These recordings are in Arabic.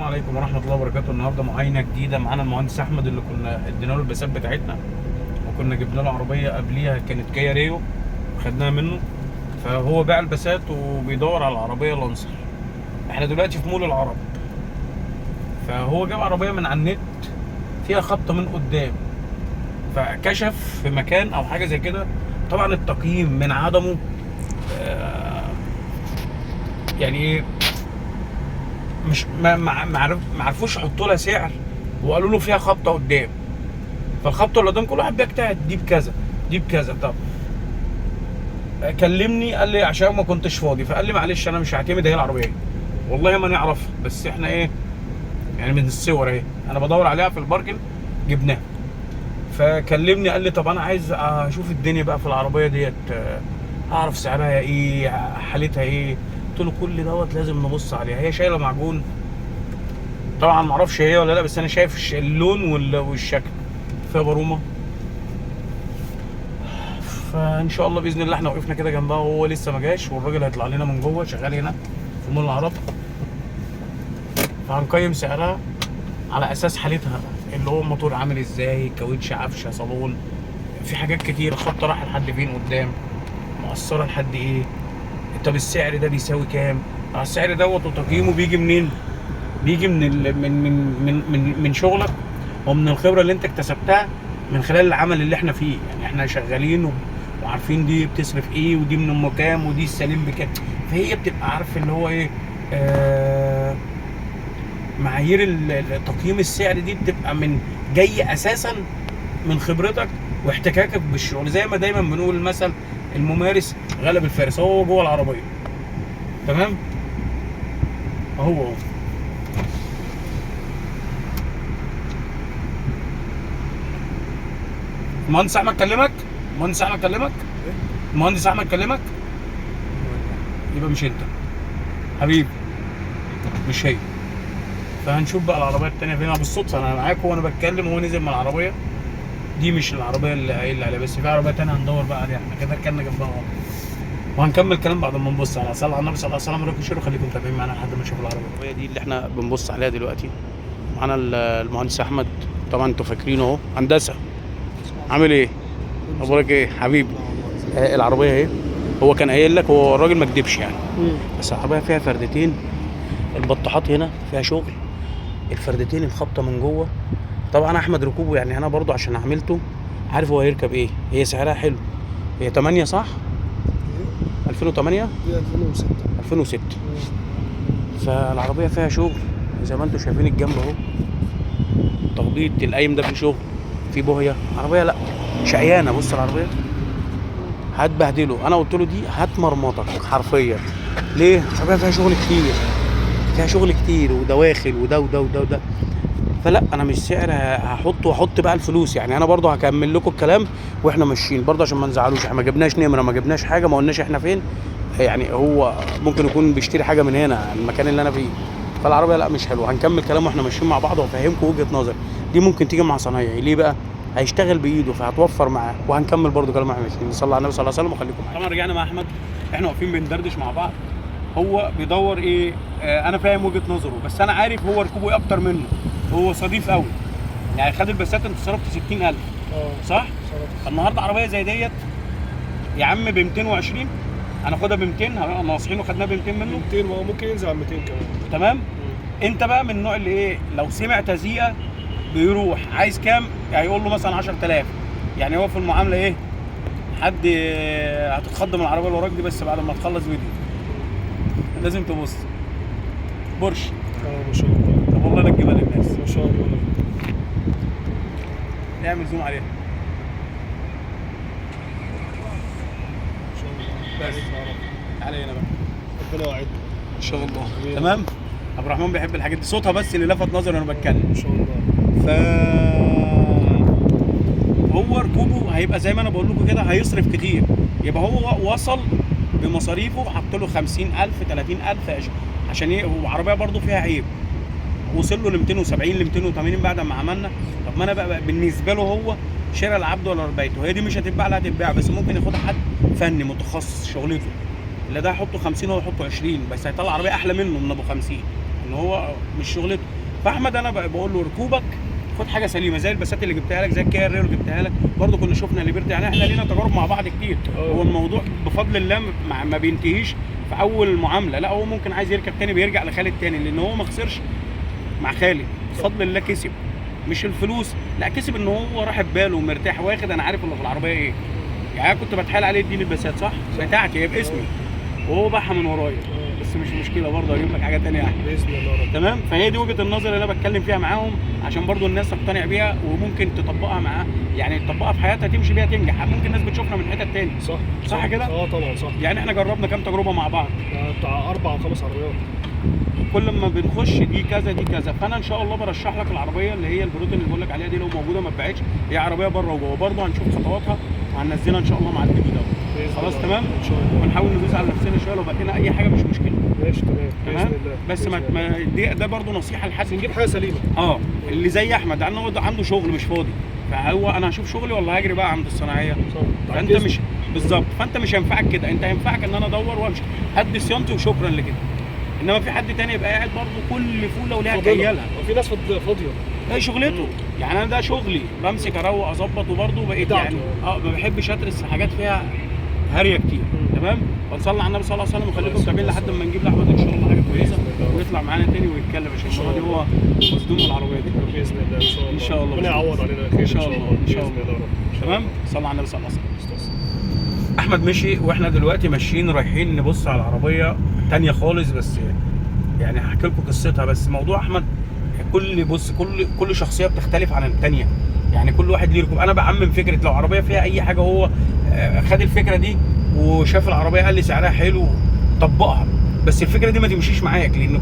عليكم ورحمة الله وبركاته. النهارده معاينة جديدة معانا المهندس أحمد اللي كنا ادينا له البسات بتاعتنا، وكنا جبنا له عربية قبليها كانت كيا ريو خدناها منه، فهو باع البسات وبيدور على العربية لانسر. احنا دلوقتي في مول العرب، فهو جاب عربية من على النت فيها خبطة من قدام، فكشف في مكان أو حاجة زي كده. طبعا التقييم من عدمه يعني ايه، مش ما عرفوش يحطوا لها سعر، وقالوا له فيها خبطه قدام. فالخبطه اللي قدام كل واحد بيجتهد، دي بكذا دي بكذا. طب كلمني قال لي عشان ما كنتش فاضي، فقال لي معلش انا مش هعتمد هي العربيه، والله ما نعرفها، بس احنا ايه يعني من الصور اهي انا بدور عليها في الباركن جبناها. فكلمني قال لي طب انا عايز اشوف الدنيا بقى في العربيه ديت، اعرف سعرها ايه حالتها ايه. قلت له كل دوت لازم نبص عليها. هي شايله معجون طبعا، معرفش هي ولا لا، بس انا شايف اللون والشكل فيها برومه. فان شاء الله باذن الله احنا وقفنا كده جنبها وهو لسه ما جاش، والراجل هيطلع لنا من جوه شغال هنا في مول العرب، فهنقيم سعرها على اساس حالتها، اللي هو الموتور عامل ازاي، كاوتش، عفشه، صالون، في حاجات كتير، خبطه رايحه لحد فين قدام، مقصره لحد ايه. طب السعر ده بيساوي كام؟ السعر دوت وتقييمه بيجي منين؟ بيجي من شغلك ومن الخبره اللي انت اكتسبتها من خلال العمل اللي احنا فيه. يعني احنا شغالين وعارفين دي بتصرف ايه، ودي من ام كام، ودي السليم بكام. فهي بتبقى عارف اللي هو ايه، معايير تقييم السعر دي بتبقى من جاي اساسا من خبرتك واحتكاكك بالشغل. زي ما دايما بنقول المثل الممارس غلب الفارس، هو جوه العربيه. تمام، اهو المهندس احمد كلمك؟ المهندس احمد كلمك؟ المهندس احمد كلمك؟ يبقى مش انت حبيبي، مش هي. فهنشوف بقى العربيه التانيه فين. بالصدفه انا معاكم وانا بتكلم وهو نزل من العربيه دي، مش العربيه اللي قايل عليها، بس في عربيه تانيه هندور بقى عليها. احنا كده ركننا جنبها وهنكمل كلام بعد ما نبص على صلاه على النبي صلى الله عليه وسلم. ولكم شيروا، خليكم متابعين معانا لحد ما نشوف العربيه دي اللي احنا بنبص عليها دلوقتي. معانا المهندس احمد، طبعا انتوا فاكرينه اهو. هندسه عامل ايه؟ اخبارك ايه حبيبي؟ العربيه اهي، هو كان قايل لك، هو الراجل ما كدبش يعني، بس العربيه فيها فردتين، البطاحات هنا فيها شغل، الفردتين الخبطه من جوه. طبعا احمد ركوبه يعني انا برضو عشان عملته عارف هو هيركب ايه. هي سعرها حلو، هي 8 صح؟ 2008 دي 2006 2006. فالعربيه فيها شغل زي ما انتم شايفين، الجنب اهو تخبيط، القايم ده فيه شغل، في بوهيه. عربيه لا شقيانه. بص العربيه هتبهدله. انا قلت له دي هتمرمطك حرفيا. ليه؟ العربيه فيها شغل كتير، فيها شغل كتير ودواخل وده وده وده وده. فلا انا مش سعر هحطه واحط بقى الفلوس. يعني انا برضو هكمل لكم الكلام واحنا ماشيين برضو عشان ما نزعلوش. احنا ما جبناش نمره، ما جبناش حاجه، ما قلناش احنا فين. يعني هو ممكن يكون بيشتري حاجه من هنا المكان اللي انا فيه. فالعربيه لا مش حلوه. هنكمل كلام واحنا ماشيين مع بعض وافهمكم وجهه نظري. دي ممكن تيجي مع صنايعي، ليه بقى؟ هيشتغل بايده فهتوفر معاه. وهنكمل برضو كلام واحنا ماشيين. نصلي على النبي صلى الله عليه وسلم وخليكم معايا. طبعا رجعنا مع احمد، احنا واقفين بندردش مع بعض. هو بيدور ايه، انا فاهم وجهه نظره، بس انا عارف هو ركوبه ايه اكتر منه. هو صديق قوي يعني، خد البسات انت صرفت 60,000 صح؟ النهارده عربيه زي ديت يا عم ب 220، هناخدها ب 200، هنبقى ناصحين وخدناها ب 200 منه. 200 وممكن ينزل على 200 كمان. تمام؟ انت بقى من النوع اللي ايه، لو سمع تزييقه بيروح عايز كام، هيقول له مثلا 10,000. يعني هو في المعامله ايه، حد هتتخض من العربيه اللي وراك دي، بس بعد ما تخلص فيديو لازم تبص. بورش ما شاء الله. طب والله لا تجيبها للناس. ما شاء الله. نعمل زوم عليها. ما شاء الله. بس تعالى هنا بقى. ربنا يوعدنا ان شاء الله. تمام. عبد الرحمن بيحب الحاجات دي، صوتها بس اللي لفت نظري وانا بتكلم. ما شاء الله. ف هو ركوبه هيبقى زي ما انا بقول لكم كده، هيصرف كتير. يبقى هو وصل بمصاريفه، حط له 50,000 30,000 عشان ايه؟ هو عربيه برضه فيها عيب، وصل له ل 270 ل 280 بعد ما عملنا. طب ما انا بقى بالنسبه له هو شراء العبد ولا ربيته. هي دي مش هتتباع، لا هتتباع، بس ممكن ياخدها حد فني متخصص شغلته، اللي ده هيحطه 50 وهو يحطه 20، بس هيطلع عربيه احلى منه من ابو 50، ان هو مش شغلته. فاحمد انا بقول له ركوبك خد حاجه سليمه زي البسات اللي جبتها لك، زي الكيا ريو اللي جبتها لك، برضه كنا شفنا ليبرتي، يعني احنا لينا تجارب مع بعض كتير. هو الموضوع بفضل الله ما بينتهيش في اول معامله، لا هو ممكن عايز يركب تاني بيرجع لخالد تاني، لان هو ما خسرش مع خالد بفضل الله، كسب مش الفلوس، لا كسب ان هو راح بباله ومرتاح واخد انا عارف اللي في العربيه ايه. يعني انا كنت بتحايل عليه اديني البسات صح بتاعتي هي باسمي وهو باعها من ورايا، بس مش مشكله برضه هجيب لك حاجه ثانيه احلى باذن الله رب. تمام. فهي دي وجهه النظر اللي انا بتكلم فيها معاهم عشان برضه الناس تقتنع بيها وممكن تطبقها معاه، يعني تطبقها في حياتها تمشي بيها تنجح. ممكن الناس بتشوفنا من حتت تاني صح كده؟ طبعا صح. يعني احنا جربنا كام تجربه مع بعض بتاع 4 أو 5 عربيات، كل ما بنخش دي كذا دي كذا. فانا ان شاء الله برشح لك العربيه اللي هي البروتين اللي بقول لك عليها دي، لو موجوده ما اتباعتش، هي عربيه بره وجوه، برضه هنشوف خطواتها وهننزلها ان شاء الله مع الفيديو ده. خلاص تمام ان شاء الله، ونحاول ندوس على نفسنا شويه، لو بقينا اي حاجه مش مشكله. ماشي تمام باذن تمام الله. بس ده برضه نصيحه لحد نجيب حاجه سليمه. اللي زي احمد عنده شغل مش فاضي، فهو انا هشوف شغلي ولا هجري بقى عند الصناعيه. فانت مش بالظبط، فانت مش هينفعك كده، انت هينفعك ان انا ادور وامشي هدي صيانتي وشكرا لكده. انما في حد تاني يبقى قاعد برضه كل فوله وليها كيالها، وفي ناس فاضيه ده شغلته. يعني انا ده شغلي، بمسك اروق اظبط، وبرضه بقيت يعني ما بحبش ادرس حاجات فيها هاريه كتير. تمام. ونصلي على النبي صلى الله عليه وسلم وخليكم متابعين لحد ما نجيب لاحمد ان شاء الله حاجه كويسه ويطلع معانا تاني ويتكلم عشان المره دي هو مصدوم العربيه دي باذن الله. ان شاء الله ربنا يعوض علينا خير ان شاء الله ان شاء الله. تمام. صلى على النبي صلى الله عليه وسلم. احمد مشي واحنا دلوقتي ماشيين رايحين نبص على عربيه تانية خالص، بس يعني هحكي لكم قصتها. بس موضوع احمد كل شخصيه بتختلف عن الثانيه، يعني كل واحد ليه ركوب. انا بعمم فكره لو عربيه فيها اي حاجه هو خد الفكره دي وشاف العربيه قال لي سعرها حلو طبقها، بس الفكره دي ما تمشيش معاك، لان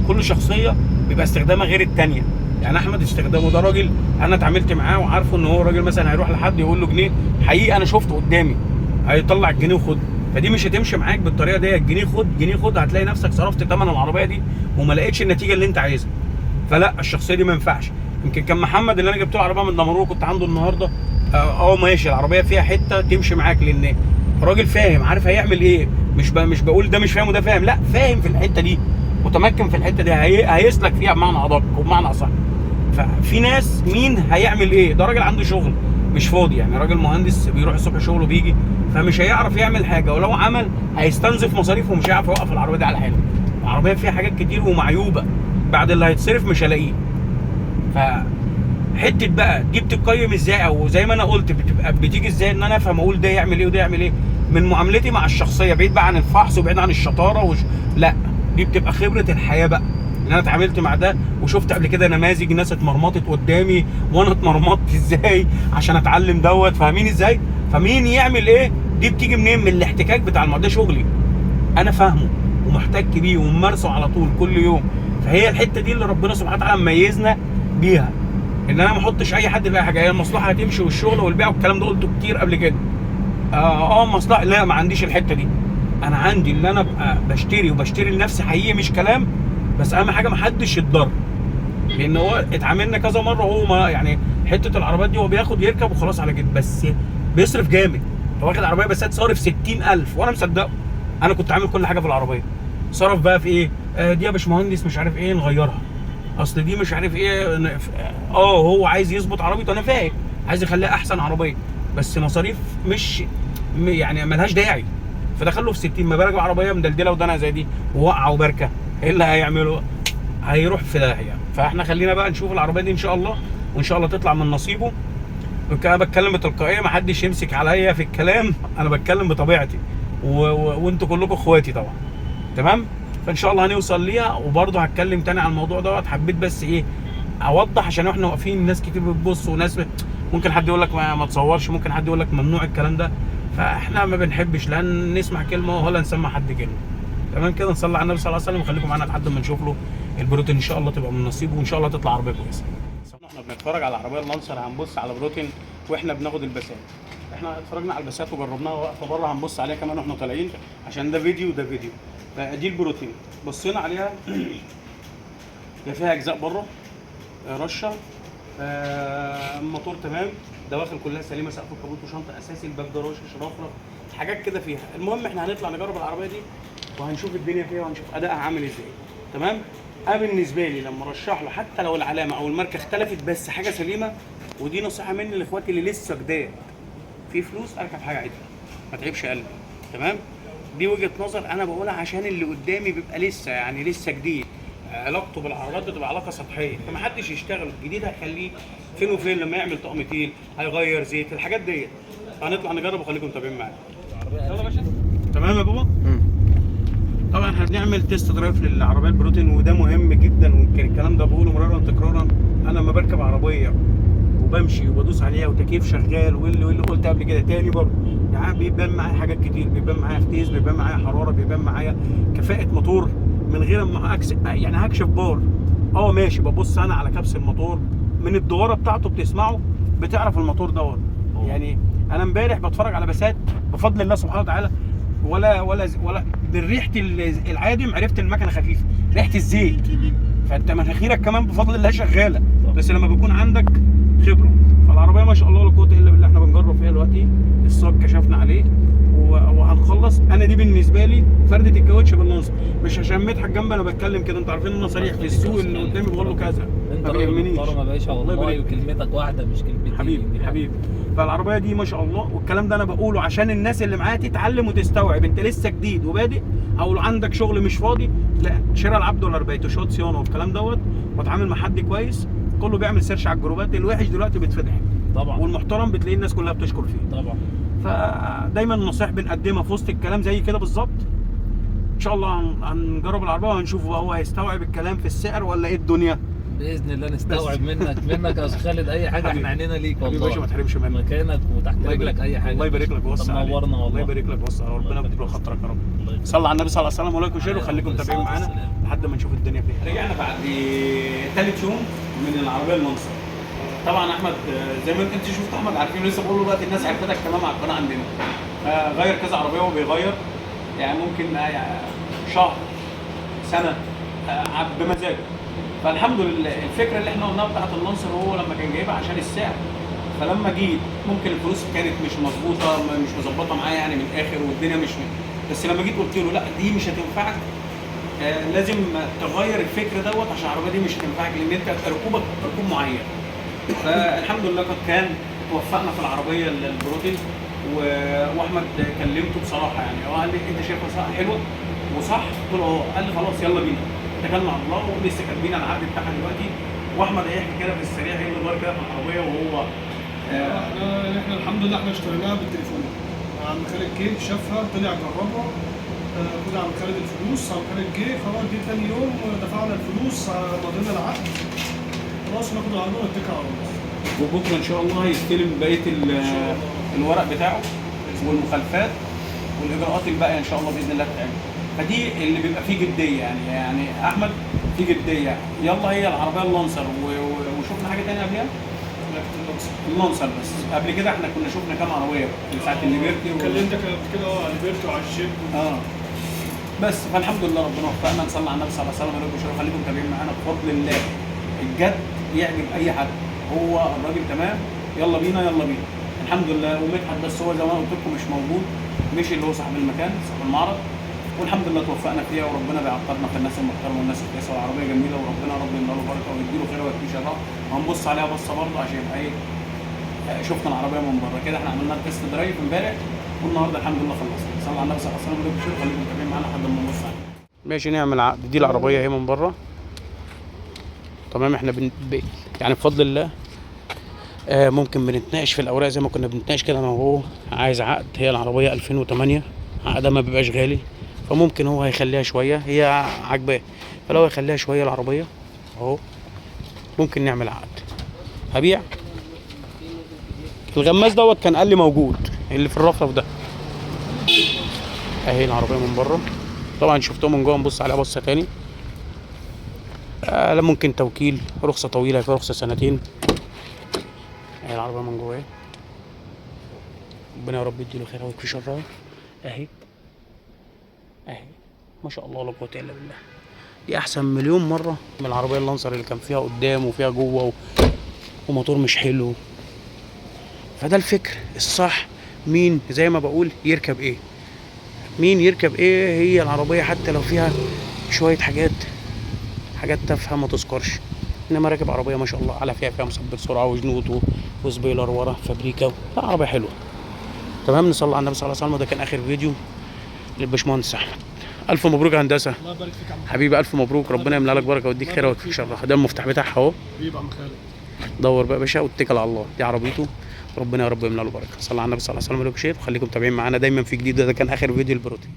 كل شخصيه بيبقى استخدامها غير الثانيه. يعني احمد استخدامه ده راجل انا اتعاملت معاه وعارفه ان هو راجل مثلا هيروح لحد يقول له جنيه، حقيقي انا شفته قدامي هيطلع الجنيه وخد، فدي مش هتمشي معاك بالطريقه دي. جنيه خد هتلاقي نفسك صرفت ثمن العربيه دي وما لقيتش النتيجه اللي انت عايزها. فلا الشخصيه دي ما ينفعش. يمكن كان محمد اللي انا جبت له عربيه من دمنهور كنت عنده النهارده ماشي العربيه فيها حته تمشي معاك، لان راجل فاهم عارف هيعمل ايه. مش بقول ده مش فاهم وده فاهم، لا فاهم في الحته دي متمكن في الحته دي، هيسلك فيها بمعنى ادق وبمعنى اصح. ففي ناس مين هيعمل ايه، ده راجل عنده شغل مش فاضي، يعني راجل مهندس بيروح الصبح شغله بيجي، فمش هيعرف يعمل حاجه، ولو عمل هيستنزف مصاريفه ومش هيعرف يوقف العربيه دي على حاله. العربيه فيها حاجات كتير ومعيوبه، بعد اللي هيتصرف مش هلاقيه. فحته بقى دي بتتقيم ازاي، او زي ما انا قلت بتيجي ازاي ان انا افهم اقول ده يعمل ايه وده يعمل ايه، من معاملتي مع الشخصيه، بعيد بقى عن الفحص وبعيد عن الشطاره لا دي بتبقى خبره الحياه بقى، ان انا اتعاملت مع ده وشفت قبل كده نماذج ناس اتمرمطت قدامي وانا اتمرمطت ازاي عشان اتعلم دوت، فاهمين ازاي؟ فمين يعمل ايه دي بتيجي منين؟ من الاحتكاك بتاع ده شغلي انا فاهمه ومحتك بيه وممارسه على طول كل يوم. فهي الحته دي اللي ربنا سبحانه وتعالى ميزنا بيها، ان انا ما احطش اي حد في اي حاجه، هي المصلحه هتمشي والشغل والبيع والكلام ده قلته كتير قبل كده. مصلحه لا، ما عنديش الحته دي. انا عندي اللي انا ابقى بشتري لنفسي حقيقي مش كلام، بس اهم حاجه ما حدش يتضر، لان هو اتعاملنا كذا مره هو ما يعني حته العربيات دي هو بياخد يركب وخلاص على كده، بس بيصرف جامد. هو واخد عربيه بس صارف 60,000 وانا مصدقه، انا كنت عامل كل حاجه في العربيه. صرف بقى في ايه؟ دي يا باشمهندس مش عارف ايه نغيرها، اصل دي مش عارف ايه هو عايز يظبط عربيته، انا فاهم عايز يخليها احسن عربيه، بس مصاريف مش يعني ملهاش داعي، فدخله في 60. ما بالك بعربيه مدلدله ودنا زي دي ووقعه وبركه، ايه اللي هيعمله؟ هيروح في داهيه. فاحنا خلينا بقى نشوف العربيه دي ان شاء الله، وان شاء الله تطلع من نصيبه. انا بتكلم بتلقائيه، ما حدش يمسك عليا في الكلام، انا بتكلم بطبيعتي وانتوا كلكم اخواتي طبعا. تمام. فان شاء الله هنوصل ليها، وبرضه هتكلم تاني عن الموضوع دوت. حبيت بس ايه اوضح عشان احنا واقفين ناس كتير بتبص، وناس ممكن حد يقول لك ما تصورش، ممكن حد يقول لك ممنوع الكلام ده، فاحنا ما بنحبش لا نسمع كلمه ولا نسمع حد كلمه. تمام كده. نصلي على النبي صلى الله عليه وسلم وخليكم معانا لحد ما نشوف له البروتين ان شاء الله تبقى من نصيبه، وان شاء الله تطلع عربيه كويسه. احنا بنتفرج على العربيه اللانسر هنبص على بروتين واحنا بناخد البسات. احنا اتفرجنا على البسات وجربناها واقفه بره، هنبص عليها كمان واحنا طالعين عشان ده فيديو وده فيديو. فدي البروتين بصينا عليها هي فيها اجزاء بره رشه، الموتور تمام، دواخل كلها سليمه، سقف الكابوت وشنطه اساسي، الباب ده رش رفرف حاجات كده فيها. المهم احنا هنطلع نجرب العربيه دي وهنشوف الدنيا فيها وهنشوف ادائها عامل ازاي. تمام. انا بالنسبه لي لما ارشح له حتى لو العلامه او الماركه اختلفت بس حاجه سليمه، ودي نصيحه مني لاخواتي اللي لسه جداد، في فلوس اركب حاجه عدله ما تعيبش قلبي. تمام، دي وجهه نظر انا بقولها عشان اللي قدامي بيبقى لسه يعني لسه جديد، علاقته بالعربيات بتبقى علاقه سطحيه، فمحدش يشتغل الجديد هيخليه فين وفين لما يعمل طقم تقيل هيغير زيت الحاجات ديت. هنطلع نجرب وخليكم متابعين معانا. يلا يا باشا. تمام يا بابا. طبعا احنا بنعمل تيست درايف للعربيه البروتين، وده مهم جدا، ويمكن الكلام ده بقوله مرارا تكرارا. انا لما بركب عربيه وبمشي وبدوس عليها وتكييف شغال واللي قلت قبل كده تاني برضه، يعني بيبان معايا حاجات كتير، بيبان معايا فتيس، بيبان معايا حراره، بيبان معايا كفاءه موتور من غير ما يعني هكشف بار. ماشي، ببص انا على كبس الموتور من الدواره بتاعته بتسمعه بتعرف الموتور دوت. يعني انا امبارح بتفرج على بسات بفضل الله سبحانه وتعالى، ولا بالريحه العادم عرفت ان المكنه خفيفه، ريحه الزيت، فانت مناخيرك كمان بفضل الله شغاله، بس لما بيكون عندك خبره. فالعربيه ما شاء الله لا قوه الا بالله، احنا بنجرب فيها دلوقتي، الصاج كشفنا عليه وهنخلص. انا دي بالنسبه لي فرده الكاوتش بالنص، مش عشان مدحت جنبي انا بتكلم كده، انتوا عارفين ان انا صريح في السوق، اللي قدامي بقول له كذا ما بيهمنيش. يا باشا والله وكلمتك واحده مش كلمتين. حبيبي. فالعربيه دي ما شاء الله، والكلام ده انا بقوله عشان الناس اللي معايا تتعلم وتستوعب. انت لسه جديد وبادئ، او عندك شغل مش فاضي، لا شراء العبد ولا ربيته شوط صيانه والكلام دوت، واتعامل مع حد كويس. كله بيعمل سيرش على الجروبات، الوحش دلوقتي بيتفتح طبعا، والمحترم بتلاقي الناس كلها بتشكر فيه طبعا. فدايما النصائح بنقدمها في وسط الكلام زي كده بالظبط. ان شاء الله هنجرب العربيه وهنشوف هو هيستوعب الكلام في السعر ولا ايه الدنيا. باذن الله نستوعب منك يا استاذ خالد اي حاجه. احنا عينينا ليك والله يا باشا، ما تحرمش منك مكانك وتحت رجلك اي حاجه. الله يبارك لك ووسع عليك. نورنا والله. الله يبارك لك ووسع، ربنا يبارك خاطرك يا رب. صلى على النبي صلى الله عليه وسلم ولايك وشير، وخليكم متابعين معانا لحد ما نشوف الدنيا فيها. رجعنا بعد ثالث يوم من العربيه المنصر. طبعا احمد زي ما انت شفت، احمد عارفين لسه بقول له دلوقتي الناس عرفتك تمام على القناه عندنا. غير كذا عربيه وبيغير، يعني ممكن شهر سنه بمزاجه. فالحمد لله الفكره اللي احنا قلناها بتاعت المنصر، هو لما كان جايبها عشان السعر، فلما جيت ممكن الفلوس كانت مش مظبوطه، مش مظبطه معايا يعني من الاخر، والدنيا مش بس لما جيت قلت له لا دي مش هتنفعك، لازم تغير الفكر دوت عشان العربيه دي مش هتنفعك، لان انت ركوبك ركوب معين. فالحمد لله قد كان توفقنا في العربيه البروتين. واحمد كلمته بصراحه، يعني هو قال لي انت شايفها صح حلوه وصح؟ قلت له قال لي خلاص يلا بينا. اتكلنا على الله ولسه كاتبين العقد بتاعها دلوقتي. واحمد هيحكي كده في السريع ايه اللي غير كده في العربيه. وهو احنا الحمد لله احنا اشتريناها بالتليفون. عم خالد جه شافها طلع جربها، خد عم خالد الفلوس، عم خالد جه خلاص دي ثاني يوم دفعنا الفلوس، مضينا العقد خلاص، ناخد العربيه ونتكل على الله. وبكره ان شاء الله هيستلم بقيه الورق بتاعه والمخالفات والاجراءات الباقيه ان شاء الله باذن الله تتعمل. فدي اللي بيبقى فيه جديه، يعني احمد فيه جديه. يلا هي العربيه اللانسر وشفنا حاجه ثانيه قبلها؟ اللانسر بس. قبل كده احنا كنا شفنا كام عربيه ساعه الليبرتي كلمتك قبل كده على الليبرتي وعلى الجيب بس. فالحمد لله ربنا وفقنا. نصلي على النبي صلى الله عليه وسلم وعليكم السلام. خليكم متابعين معانا بفضل الله. الجد يعجب اي حد، هو الراجل تمام، يلا بينا يلا بينا الحمد لله. ومدحت بس هو زي ما قلت لكم مش موجود، مش اللي هو صاحب المكان صاحب المعرض، والحمد لله توفقنا فيها، وربنا بيعطرنا في الناس المحترمه والناس الكويسه، والعربيه جميله، وربنا رب يملى له بركه ويديله خير ويكفيه شرها. وهنبص عليها بصه برضه عشان يبقى ايه، شفنا العربيه من بره كده. احنا عملنا تيست درايف امبارح والنهارده الحمد لله خلصنا. صلى على النبي صلى الله عليه وسلم وعليكم السلام. خليكم متابعين معانا لحد ما نبص عليها. ماشي، نعمل عقد. دي العربيه اهي من بره تمام. احنا يعني بفضل الله ممكن بنتناقش في الاوراق زي ما كنا بنتناقش كده انا وهو. عايز عقد، هي العربيه 2008 عقدها ما بيبقاش غالي، فممكن هو هيخليها شويه، هي عاجباه، فلو هيخليها شويه العربيه اهو ممكن نعمل عقد. هبيع الغماز دوت كان قال لي موجود اللي في الرفرف ده. اهي العربيه من بره طبعا شفتوه من جوه، نبص عليها بصه تاني. لا ممكن توكيل، رخصه طويله، في رخصه سنتين. اهي العربيه من جوه اهي، ربنا يا رب يديله خير ويكفي شرها. اهي ما شاء الله لا قوه الا بالله. دي احسن مليون مره من العربيه اللانسر اللي كان فيها قدام وفيها جوه وموتور مش حلو. فده الفكر الصح. مين زي ما بقول يركب ايه، مين يركب ايه. هي العربيه حتى لو فيها شويه حاجات حاجات تافهه ما تذكرش، انما راكب عربيه ما شاء الله على فيها مثبت سرعه وجنوط وسبويلر ورا فابريكا. لا عربيه حلوه. تمام، نصلي على النبي صلى الله عليه وسلم. وده كان اخر فيديو للباشمهندس احمد. الف مبروك يا هندسه الله يبارك فيك يا عم خالد. حبيبي، الف مبروك، ربنا يملى لك بركه ويديك خير ويكفيك شر. ده المفتاح بتاعها اهو، حبيبي يا عم خالد. دور بقى يا باشا واتكل على الله. دي عربيته، ربنا يا رب يملى له بركه. صلى على النبي صلى الله عليه وسلم وخليكم متابعين معانا دايما في جديد. ده كان اخر فيديو البروتين.